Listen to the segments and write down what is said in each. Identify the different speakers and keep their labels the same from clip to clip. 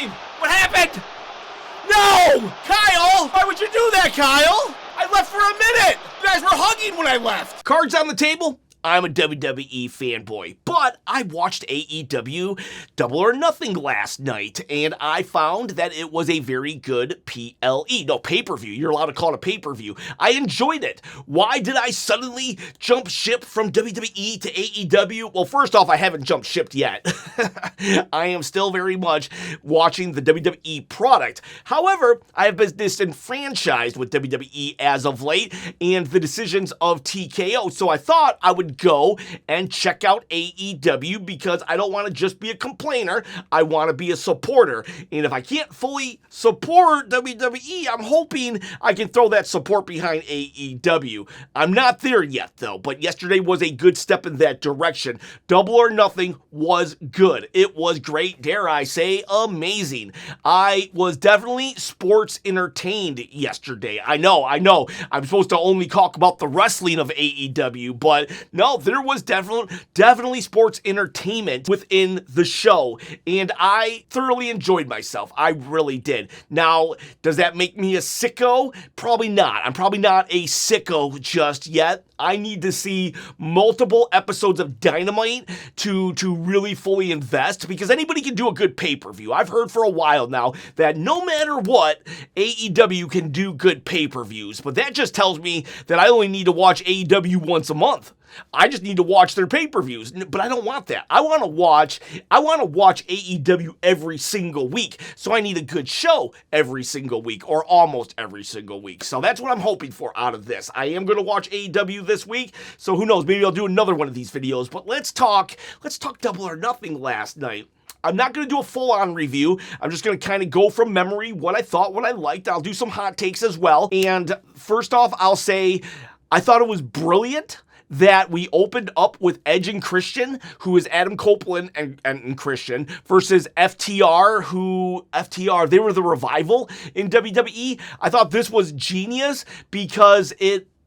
Speaker 1: happening? What happened? No! Kyle! Why would you do that, Kyle? I left for a minute! You guys were hugging when I left! Cards on the table? I'm a WWE fanboy, but I watched AEW Double or Nothing last night, and I found that it was a very good pay-per-view. You're allowed to call it a pay-per-view. I enjoyed it. Why did I suddenly jump ship from WWE to AEW? Well, first off, I haven't jumped shipped yet. I am still very much watching the WWE product. However, I have been disenfranchised with WWE as of late, and the decisions of TKO, so I thought I would go and check out AEW because I don't want to just be a complainer. I want to be a supporter. And if I can't fully support WWE, I'm hoping I can throw that support behind AEW. I'm not there yet, though, but yesterday was a good step in that direction. Double or Nothing was good. It was great, dare I say, amazing. I was definitely sports entertained yesterday. I know. I'm supposed to only talk about the wrestling of AEW, but no, there was definitely sports entertainment within the show, and I thoroughly enjoyed myself. I really did. Now, does that make me a sicko? Probably not. I'm probably not a sicko just yet. I need to see multiple episodes of Dynamite to really fully invest, because anybody can do a good pay-per-view. I've heard for a while now that no matter what, AEW can do good pay-per-views, but that just tells me that I only need to watch AEW once a month. I just need to watch their pay-per-views, but I don't want that. I want to watch AEW every single week, so I need a good show every single week, or almost every single week. So that's what I'm hoping for out of this. I am going to watch AEW this week, so who knows, maybe I'll do another one of these videos, but let's talk Double or Nothing last night. I'm not going to do a full-on review. I'm just going to kind of go from memory, what I thought, what I liked. I'll do some hot takes as well. And first off, I'll say I thought it was brilliant that we opened up with Edge and Christian, who is Adam Copeland and Christian, versus FTR, they were the Revival in WWE. I thought this was genius because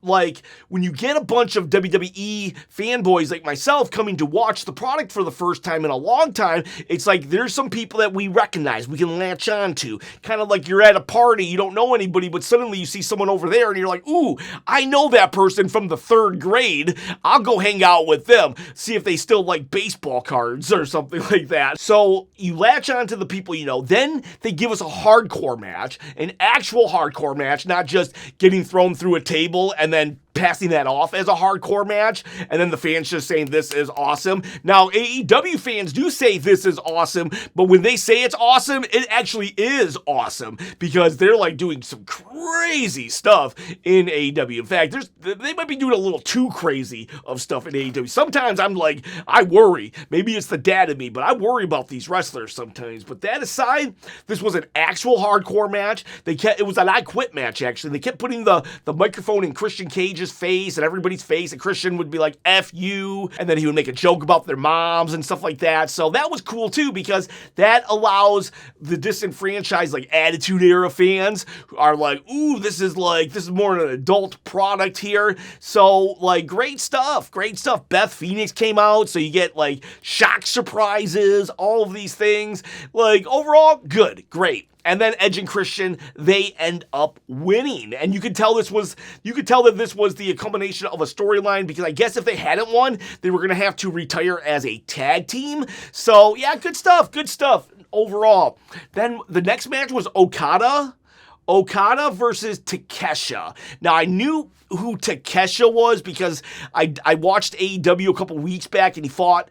Speaker 1: when you get a bunch of WWE fanboys like myself coming to watch the product for the first time in a long time, it's like there's some people that we recognize, we can latch on to. Kind of like you're at a party, you don't know anybody, but suddenly you see someone over there and you're like, ooh, I know that person from the 3rd grade. I'll go hang out with them, see if they still like baseball cards or something like that. So you latch on to the people you know. Then they give us a hardcore match, an actual hardcore match, not just getting thrown through a table and then passing that off as a hardcore match, and then the fans just saying this is awesome. Now, AEW fans do say this is awesome, but when they say it's awesome, it actually is awesome, because they're like doing some crazy stuff in AEW. In fact, they might be doing a little too crazy of stuff in AEW. Sometimes I'm like, I worry. Maybe it's the dad in me, but I worry about these wrestlers sometimes. But that aside, this was an actual hardcore match. It was an I Quit match, actually. They kept putting the microphone in Christian Cage's face and everybody's face, and Christian would be like, F you, and then he would make a joke about their moms and stuff like that. So that was cool too, because that allows the disenfranchised, like, Attitude Era fans who are like, ooh, this is more an adult product here. So, like, great stuff. Beth Phoenix came out, so you get, like, shock surprises, all of these things. Like, overall, good, great. And then Edge and Christian, they end up winning. And you could tell that this was the culmination of a storyline, because I guess if they hadn't won, they were going to have to retire as a tag team. So, yeah, good stuff overall. Then the next match was Okada versus Takeshita. Now, I knew who Takeshita was because I watched AEW a couple weeks back, and he fought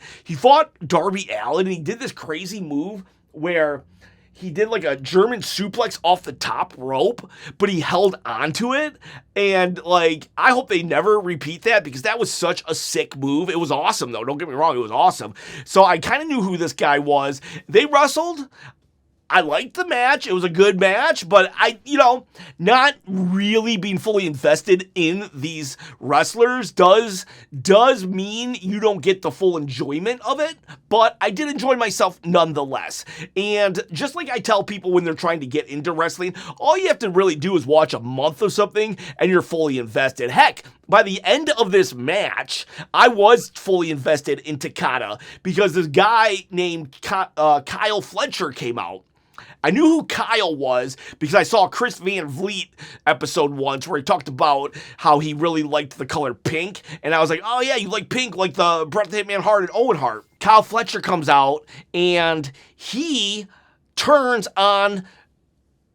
Speaker 1: Darby Allin, and he did this crazy move where he did like a German suplex off the top rope, but he held onto it. And like, I hope they never repeat that, because that was such a sick move. It was awesome though. Don't get me wrong. It was awesome. So I kind of knew who this guy was. They wrestled. I liked the match. It was a good match, but not really being fully invested in these wrestlers does mean you don't get the full enjoyment of it, but I did enjoy myself nonetheless. And just like I tell people when they're trying to get into wrestling, all you have to really do is watch a month of something and you're fully invested. Heck, by the end of this match, I was fully invested in Takeshita, because this guy named Kyle Fletcher came out. I knew who Kyle was because I saw Chris Van Vliet episode once where he talked about how he really liked the color pink. And I was like, oh yeah, you like pink like the Bret the Hitman Hart and Owen Hart. Kyle Fletcher comes out and he turns on,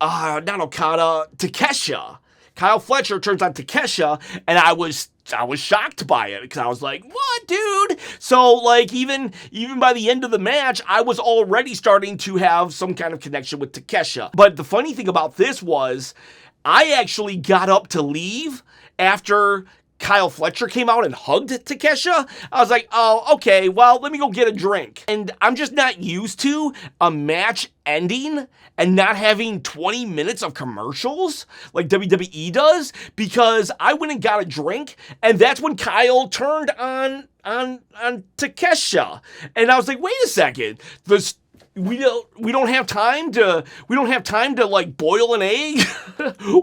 Speaker 1: not Okada, Takeshita. Kyle Fletcher turns on Takeshita, and I was shocked by it because I was like, what, dude? So, like, even by the end of the match, I was already starting to have some kind of connection with Takeshita. But the funny thing about this was I actually got up to leave after Kyle Fletcher came out and hugged Takeshita. I was like, oh, okay, well, let me go get a drink. And I'm just not used to a match ending and not having 20 minutes of commercials like WWE does, because I went and got a drink, and that's when Kyle turned on Takeshita. And I was like, wait a second, we don't have time to like boil an egg,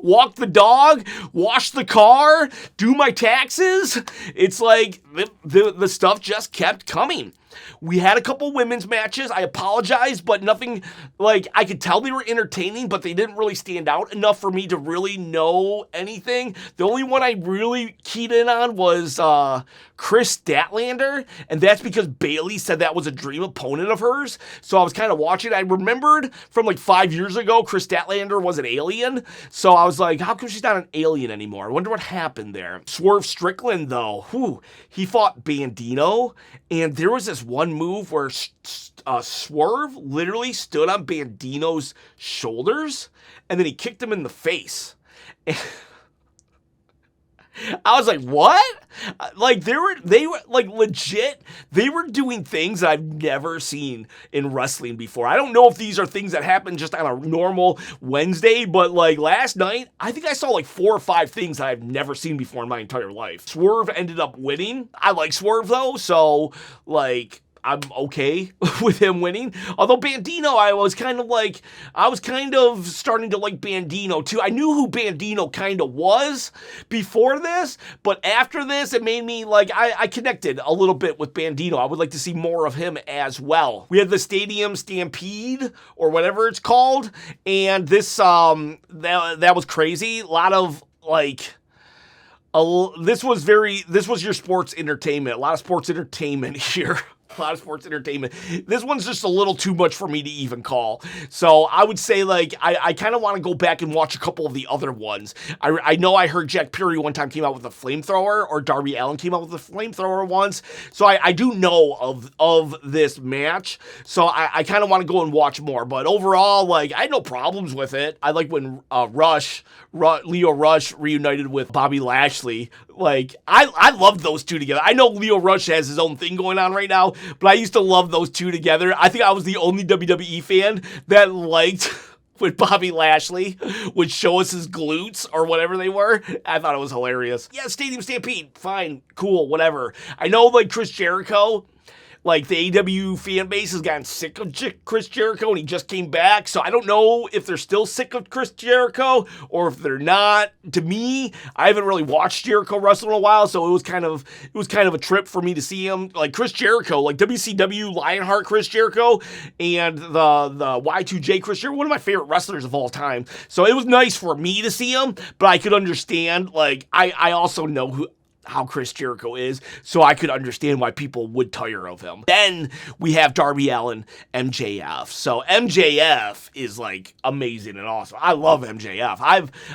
Speaker 1: walk the dog, wash the car, do my taxes. It's like the stuff just kept coming. We had a couple women's matches. I apologize, but nothing, like, I could tell they were entertaining, but they didn't really stand out enough for me to really know anything. The only one I really keyed in on was Chris Statlander, and that's because Bayley said that was a dream opponent of hers. So I was kind of watching. I remembered from like 5 years ago, Chris Statlander was an alien. So I was like, how come she's not an alien anymore? I wonder what happened there. Swerve Strickland, though, he fought Bandino, and there was this one move where Swerve literally stood on Bandino's shoulders, and then he kicked him in the face. I was like, what? Like, they were like legit, they were doing things that I've never seen in wrestling before. I don't know if these are things that happen just on a normal Wednesday, but like last night, I think I saw like 4 or 5 things that I've never seen before in my entire life. Swerve ended up winning. I like Swerve though, so like, I'm okay with him winning. Although Bandino, I was kind of starting to like Bandino too. I knew who Bandino kind of was before this, but after this, it made me like, I connected a little bit with Bandino. I would like to see more of him as well. We had the Stadium Stampede or whatever it's called, and this, that was crazy. A lot of like, this was your sports entertainment. A lot of sports entertainment here. A lot of sports entertainment. This one's just a little too much for me to even call. So I would say, like, I kind of want to go back and watch a couple of the other ones. I know I heard Jack Perry one time came out with a flamethrower, or Darby Allin came out with a flamethrower once. So I do know of this match. So I kind of want to go and watch more. But overall, like, I had no problems with it. I like when Leo Rush reunited with Bobby Lashley. Like, I loved those two together. I know Leo Rush has his own thing going on right now, but I used to love those two together. I think I was the only WWE fan that liked when Bobby Lashley would show us his glutes or whatever they were. I thought it was hilarious. Yeah, Stadium Stampede, fine, cool, whatever. I know, like, Chris Jericho, like, the AEW fan base has gotten sick of Chris Jericho, and he just came back. So I don't know if they're still sick of Chris Jericho or if they're not. To me, I haven't really watched Jericho wrestle in a while, so it was kind of a trip for me to see him. Like, Chris Jericho, like WCW Lionheart Chris Jericho and the Y2J Chris Jericho, one of my favorite wrestlers of all time. So it was nice for me to see him, but I could understand, like, I also know how Chris Jericho is, so I could understand why people would tire of him. Then we have Darby Allin, MJF. So MJF is like amazing and awesome. I love MJF.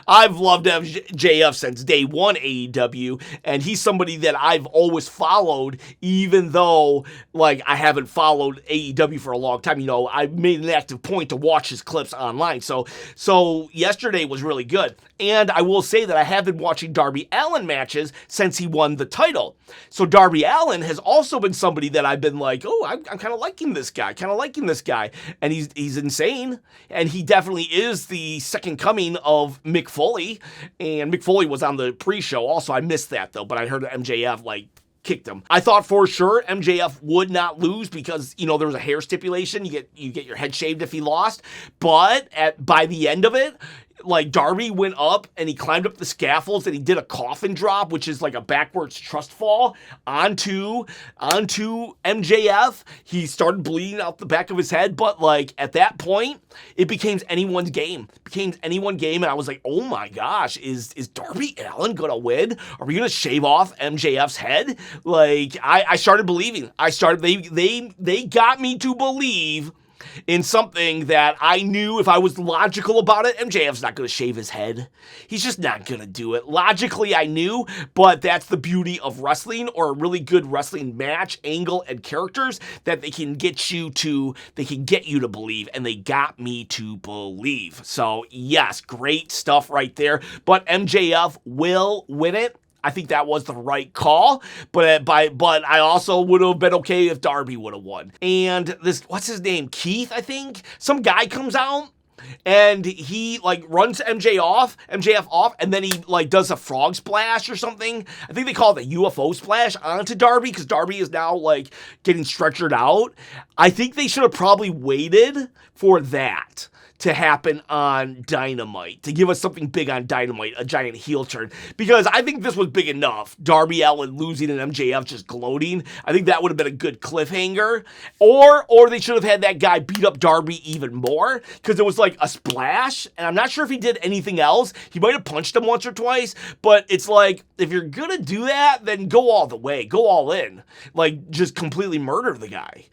Speaker 1: I've loved MJF since day one AEW, and he's somebody that I've always followed, even though like I haven't followed AEW for a long time. You know, I made an active point to watch his clips online. So yesterday was really good. And I will say that I have been watching Darby Allin matches since he won the title. So Darby Allin has also been somebody that I've been like, oh, I'm kind of liking this guy, and he's insane, and he definitely is the second coming of Mick Foley, and Mick Foley was on the pre-show also. I missed that though, but I heard MJF like kicked him. I thought for sure MJF would not lose because, you know, there was a hair stipulation. You get your head shaved if he lost, but by the end of it, like Darby went up and he climbed up the scaffolds and he did a coffin drop, which is like a backwards trust fall onto MJF. He started bleeding out the back of his head, but like at that point, it became anyone's game. And I was like, oh my gosh, is Darby Allin gonna win? Are we gonna shave off MJF's head? Like I started believing. They got me to believe in something that I knew if I was logical about it, MJF's not going to shave his head. He's just not going to do it. Logically, I knew, but that's the beauty of wrestling, or a really good wrestling match, angle, and characters, that they can get you to believe, and they got me to believe. So yes, great stuff right there, but MJF will win it. I think that was the right call, but I also would have been okay if Darby would have won. And this, what's his name? Keith, I think? Some guy comes out and he like runs MJF off, and then he like does a frog splash or something. I think they call it a UFO splash onto Darby, because Darby is now like getting stretchered out. I think they should have probably waited for that to happen on Dynamite, to give us something big on Dynamite, a giant heel turn, because I think this was big enough. Darby Allin losing and MJF just gloating. I think that would have been a good cliffhanger, or they should have had that guy beat up Darby even more, because it was like a splash, and I'm not sure if he did anything else. He might have punched him once or twice, but it's like, if you're gonna do that, then go all the way, go all in, like just completely murder the guy.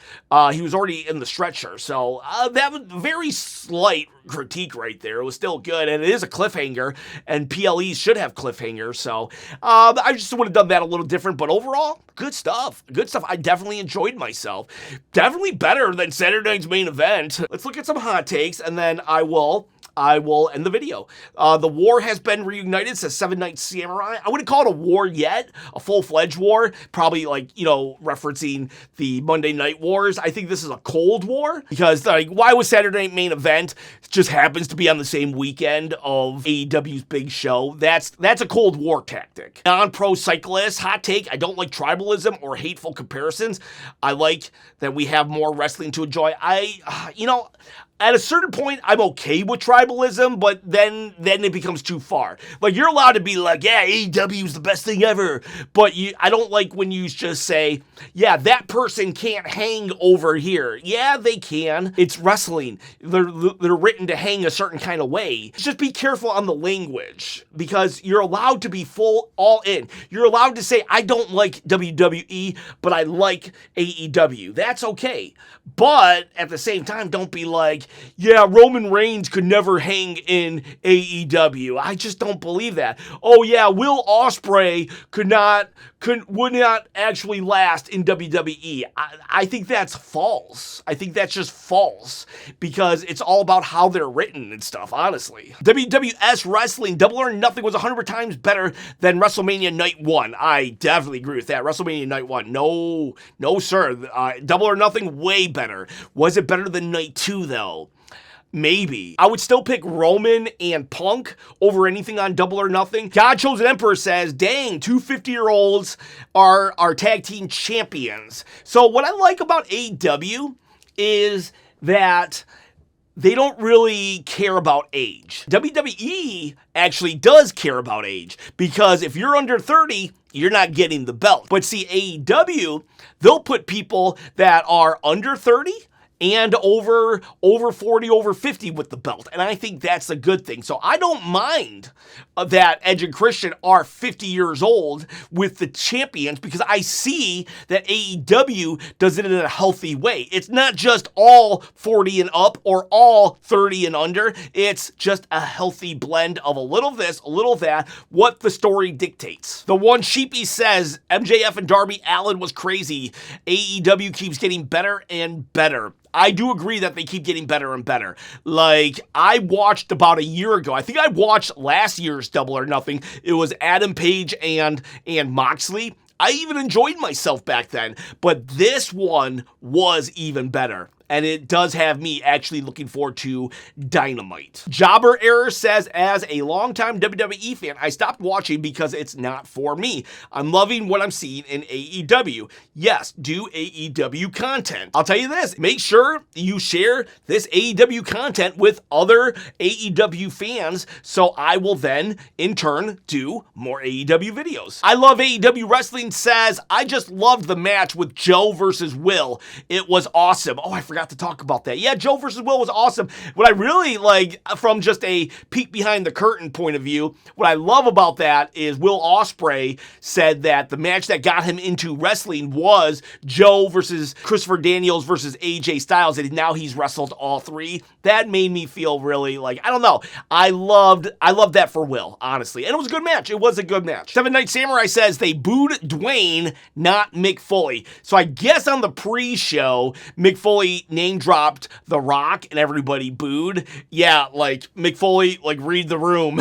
Speaker 1: He was already in the stretcher, so that was very slight critique right there. It was still good, and it is a cliffhanger, and PLEs should have cliffhangers, so I just would have done that a little different, but overall, good stuff. I definitely enjoyed myself. Definitely better than Saturday night's main event. Let's look at some hot takes, and then I will end the video. The war has been reunited, says Seven Night Samurai. I wouldn't call it a war yet, a full-fledged war, probably like, referencing the Monday Night Wars. I think this is a Cold War, because like, why was Saturday Night Main Event just happens to be on the same weekend of AEW's big show? That's a Cold War tactic. Non-pro cyclist, hot take, I don't like tribalism or hateful comparisons. I like that we have more wrestling to enjoy. At a certain point, I'm okay with tribalism, but then it becomes too far. Like, you're allowed to be like, yeah, AEW is the best thing ever, but I don't like when you just say, yeah, that person can't hang over here. Yeah, they can. It's wrestling. They're written to hang a certain kind of way. Just be careful on the language, because you're allowed to be full all in. You're allowed to say, I don't like WWE, but I like AEW. That's okay. But at the same time, don't be like, yeah, Roman Reigns could never hang in AEW. I just don't believe that. Oh yeah, Will Ospreay would not actually last in WWE. I think that's false. I think that's just false, because it's all about how they're written and stuff, honestly. WWS Wrestling, Double or Nothing was 100 times better than WrestleMania Night 1. I definitely agree with that. WrestleMania Night 1, no sir. Double or Nothing, way better. Was it better than Night 2 though? Maybe. I would still pick Roman and Punk over anything on Double or Nothing. God Chosen Emperor says, dang, 2 50-year-olds are our tag team champions. So what I like about AEW is that they don't really care about age. WWE actually does care about age, because if you're under 30, you're not getting the belt. But see, AEW, they'll put people that are under 30 and over 40, over 50 with the belt. And I think that's a good thing. So I don't mind that Edge and Christian are 50 years old with the champions, because I see that AEW does it in a healthy way. It's not just all 40 and up or all 30 and under. It's just a healthy blend of a little this, a little that, what the story dictates. The one sheepy says, MJF and Darby Allin was crazy. AEW keeps getting better and better. I do agree that they keep getting better and better. Like, I watched about a year ago, I think I watched last year's Double or Nothing. It was Adam Page and Moxley. I even enjoyed myself back then, but this one was even better. and it does have me actually looking forward to Dynamite. Jobber Error says, as a longtime WWE fan, I stopped watching because it's not for me. I'm loving what I'm seeing in AEW. Yes, do AEW content. I'll tell you this, make sure you share this AEW content with other AEW fans, so I will then, in turn, do more AEW videos. I Love AEW Wrestling says, I just loved the match with Joe versus Will. It was awesome. Oh, I forgot to talk about that. Yeah, Joe versus Will was awesome. What I really like, from just a peek behind the curtain point of view, what I love about that is Will Ospreay said that the match that got him into wrestling was Joe versus Christopher Daniels versus AJ Styles, and now he's wrestled all three. That made me feel really like, I don't know. I loved that for Will, honestly. And it was a good match. It was a good match. Seven Night Samurai says they booed Dwayne, not Mick Foley. So I guess on the pre-show, Mick Foley name-dropped The Rock and everybody booed. Yeah, like, Mick Foley, like, read the room.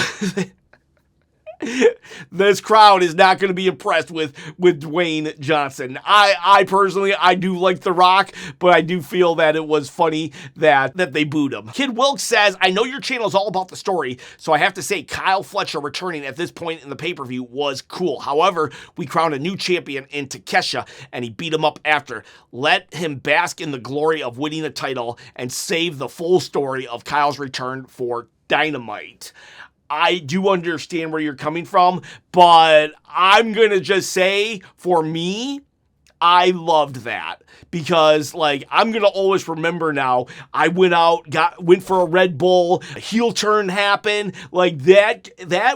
Speaker 1: This crowd is not going to be impressed with Dwayne Johnson. I personally, I do like The Rock, but I do feel that it was funny that they booed him. Kid Wilkes says, I know your channel is all about the story, so I have to say Kyle Fletcher returning at this point in the pay-per-view was cool. However, we crowned a new champion in Takeshita, and he beat him up after. Let him bask in the glory of winning the title and save the full story of Kyle's return for Dynamite. I do understand where you're coming from, but I'm going to just say, for me, I loved that because, like, I'm going to always remember now, I went for a Red Bull, a heel turn happened, like that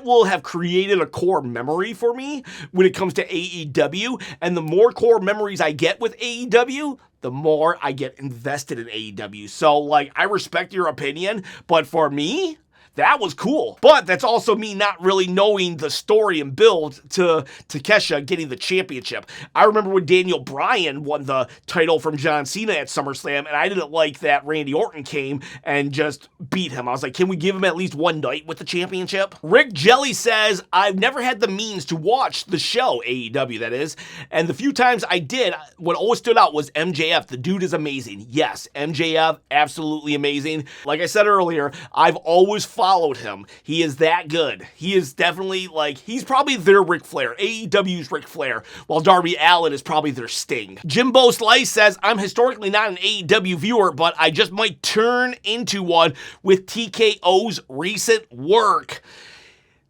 Speaker 1: will have created a core memory for me when it comes to AEW, and the more core memories I get with AEW, the more I get invested in AEW. So, like, I respect your opinion, but for me, that was cool. But that's also me not really knowing the story and build to Takeshita getting the championship. I remember when Daniel Bryan won the title from John Cena at SummerSlam, and I didn't like that Randy Orton came and just beat him. I was like, can we give him at least one night with the championship? Rick Jelly says, I've never had the means to watch the show, AEW that is, and the few times I did, what always stood out was MJF. The dude is amazing. Yes, MJF, absolutely amazing. Like I said earlier, I've always followed him. He is that good. He is definitely, like, he's probably their Ric Flair, AEW's Ric Flair, while Darby Allin is probably their Sting. Jimbo Slice says, I'm historically not an AEW viewer, but I just might turn into one with TKO's recent work.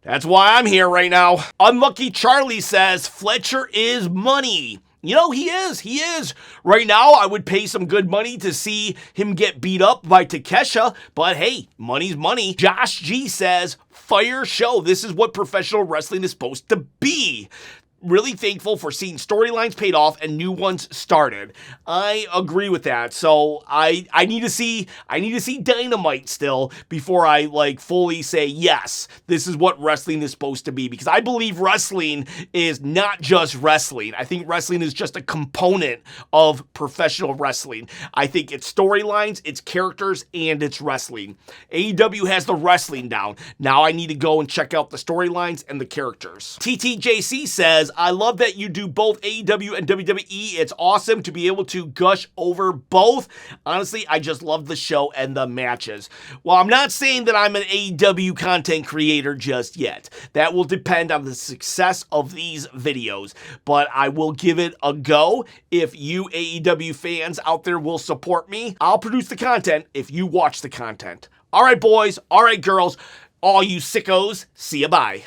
Speaker 1: That's why I'm here right now. Unlucky Charlie says, Fletcher is money. You know, he is. Right now, I would pay some good money to see him get beat up by Takeshita, but hey, money's money. Josh G says, fire show. This is what professional wrestling is supposed to be. Really thankful for seeing storylines paid off and new ones started. I agree with that. So I need to see Dynamite still before I like fully say yes, this is what wrestling is supposed to be, because I believe wrestling is not just wrestling. I think wrestling is just a component of professional wrestling. I think it's storylines, it's characters, and it's wrestling. AEW has the wrestling down. Now I need to go and check out the storylines and the characters. TTJC says, I love that you do both AEW and WWE. It's awesome to be able to gush over both. Honestly, I just love the show and the matches. Well, I'm not saying that I'm an AEW content creator just yet. That will depend on the success of these videos, but I will give it a go. If you AEW fans out there will support me, I'll produce the content if you watch the content. All right, boys. All right, girls. All you sickos. See ya, bye.